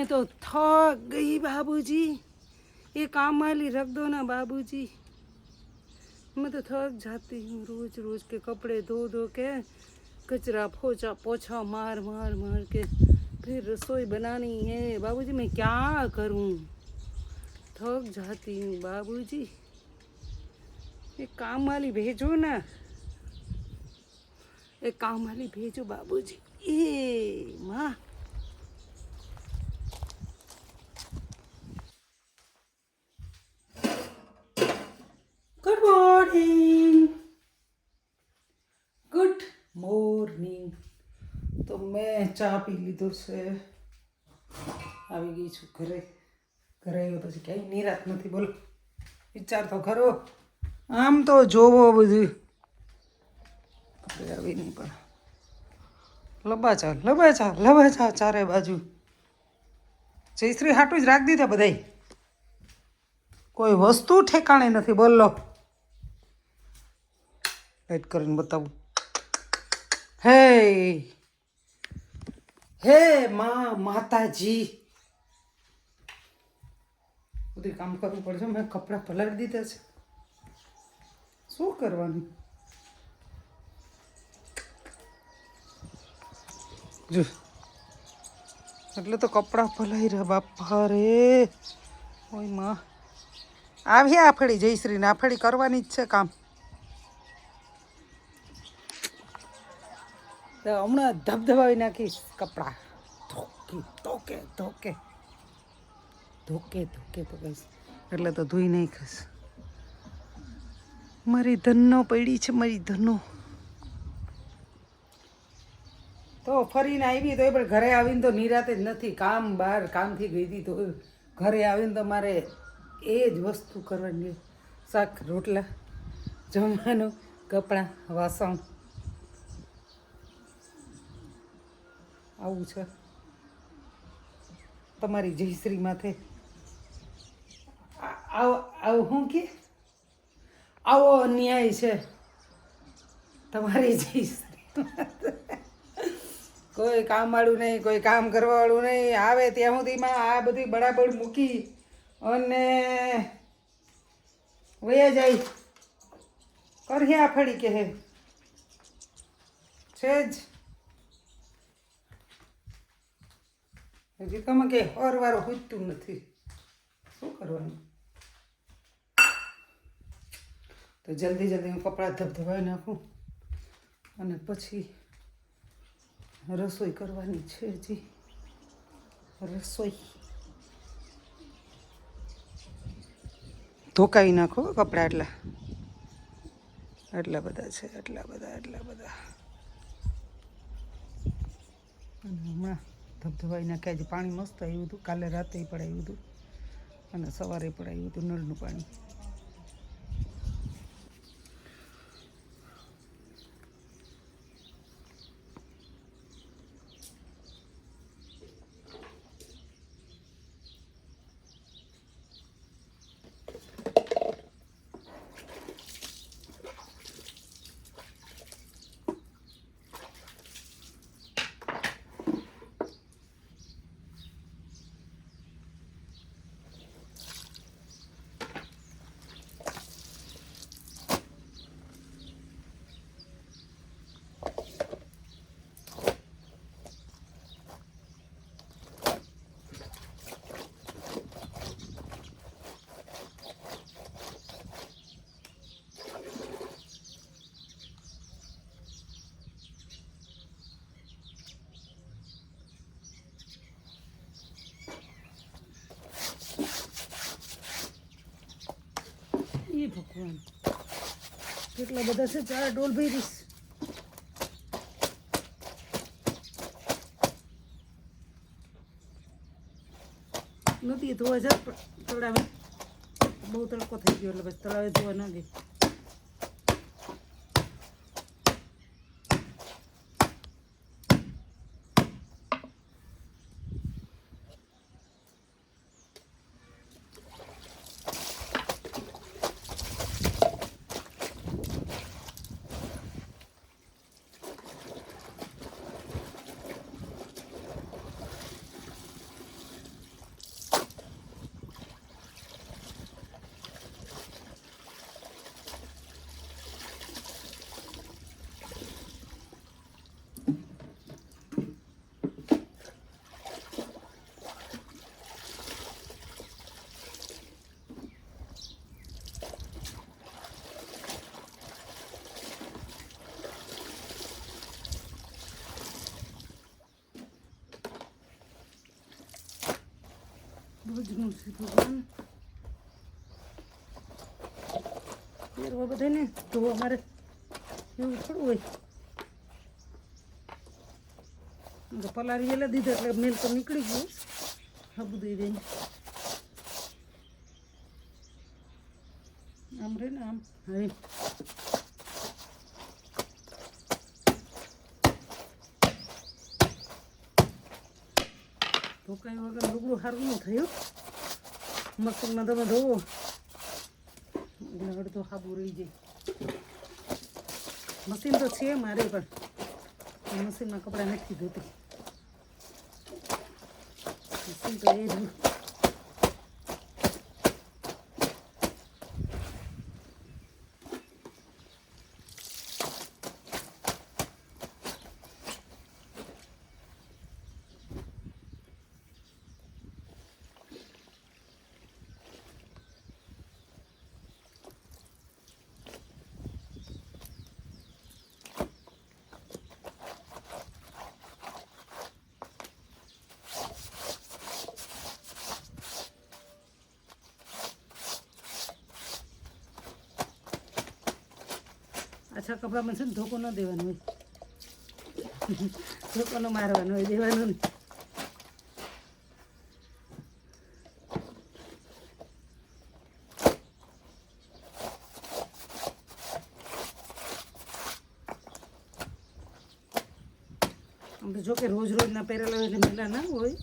मैं तो थक गई बाबूजी, ये काम वाली रख दो ना बाबूजी। मैं तो थक जाती हूँ रोज रोज के कपड़े धो धो के, कचरा पोछा पोछा मार मार मार के, फिर रसोई बनानी है बाबूजी। मैं क्या करूँ, थक जाती हूँ बाबूजी। एक काम वाली भेजो ना, एक काम वाली भेजो बाबूजी। ए माँ, गुड मॉर्निंग, गुड મોર્નિંગ। તો મેં ચા પી લીધો છે, આવી ગઈ છું ઘરે। ઘરે આવ્યો પછી ક્યાંય નિરાત નથી, બોલો વિચાર તો ખરો। આમ તો જોવો બધું આવી નહીં, પણ લબાચા ચારે બાજુ। જયશ્રી હાટું જ રાખી દીધા બધાય, કોઈ વસ્તુ ઠેકાણે નથી, બોલો। લાઈટ કરીને બતાવું। હે હે માતાજી, બધું કામ કરવું પડશે। મેં કપડાં પલાળી દીધા છે, શું કરવાનું? જો એટલે તો કપડાં પલાઈ રહ્યા બાપા રે। ઓય માં, આવી આફડી જયશ્રીને આફડી કરવાની જ છે કામ। તો હમણાં ધબધબાવી નાખીશ કપડાં, ધોકે ધોકે ધોકે ધોકે તો કહીશ, એટલે તો ધોઈ નાખીશ। મારી ધનો પડી છે, મારી ધનો તો ફરીને આવી તો એ પણ ઘરે આવીને તો નિરાતે જ નથી, કામ બહાર કામથી ગઈ હતી તો ઘરે આવીને તો મારે એ જ વસ્તુ કરવાની, શાક રોટલા જમવાનું, કપડાં વાસણ, આવું છે તમારી જયશ્રી માથે। આવું શું કે આવો અન્યાય છે તમારી જયશ્રી। કોઈ કામવાળું નહીં, કોઈ કામ કરવાવાળું નહીં, આવે ત્યાં સુધીમાં આ બધી બરાબર મૂકી અને વયા જાય। કરી આફડી કે હે છે જ, હજી તમે કે હરવારો ખૂજતું નથી, શું કરવાનું? તો જલ્દી જલ્દી હું કપડાં ધબધબાવી નાખું અને પછી રસોઈ કરવાની છે। હજી રસોઈ ધોકાવી નાખો કપડાં, એટલા બધા છે, એટલા બધા અને હમણાં ધબધબાવી નાખ્યા। આજે પાણી મસ્ત આવ્યું હતું, કાલે રાતે પડાવ્યું હતું અને સવારે પડાવ્યું હતું નળનું પાણી। એ ભગવાન, કેટલા બધા છે, 4 ડોલ ભરીશ। નથી ધોવા જાત તળાવે, બહુ તડકો થઈ ગયો એટલે પછી તળાવે ધોવા ના ગઈ। રોજનું છે ભગવાન. પહેરવા બધાને ધોવા મારે એવું થોડું હોય. પલારી વેલા દીધા એટલે મેલ તો નીકળી ગયું. હબુ દઈ દઈને આમ રે ને આમ હવે ધોકાઈ વગર લુગડું સારું ન થયું. મશીનમાં તમે ધોવો એટલે અડધો હાબુ રહી જાય. મશીન તો છે મારે પણ મશીનમાં કપડાં નથી ધોતી. મશીન તો એ જ. આછા કપડામાં છે ને ધોકો ન દેવાનો હોય. ધોકો ન મારવાનો હોય, દેવાનો નહીં. આમ તો જોકે રોજ રોજના પહેરેલા હોય એટલે મેલા ના હોય.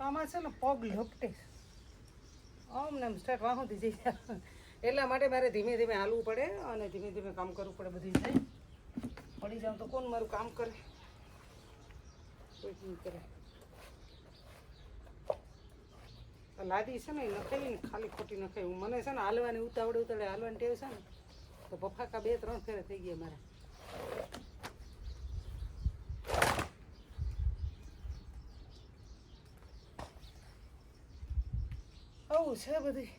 આમાં છે ને પગ લપટે આમ ને આમ સ્ટાર્ટ વાહુંથી જઈ જાય. એટલા માટે મારે ધીમે ધીમે હાલવું પડે અને ધીમે ધીમે કામ કરવું પડે. બધી જાય પડી જાઉં તો કોણ મારું કામ કરે? કોઈ નહીં કરે. લાદી છે ને એ નખાઈ ને ખાલી ખોટી નખાઈ. મને છે ને હાલવાની ઉતાવળે હાલવાની ટેવ છે ને તો ફાકા 2-3 ફેરે થઈ ગયા મારા. આવું છે બધું.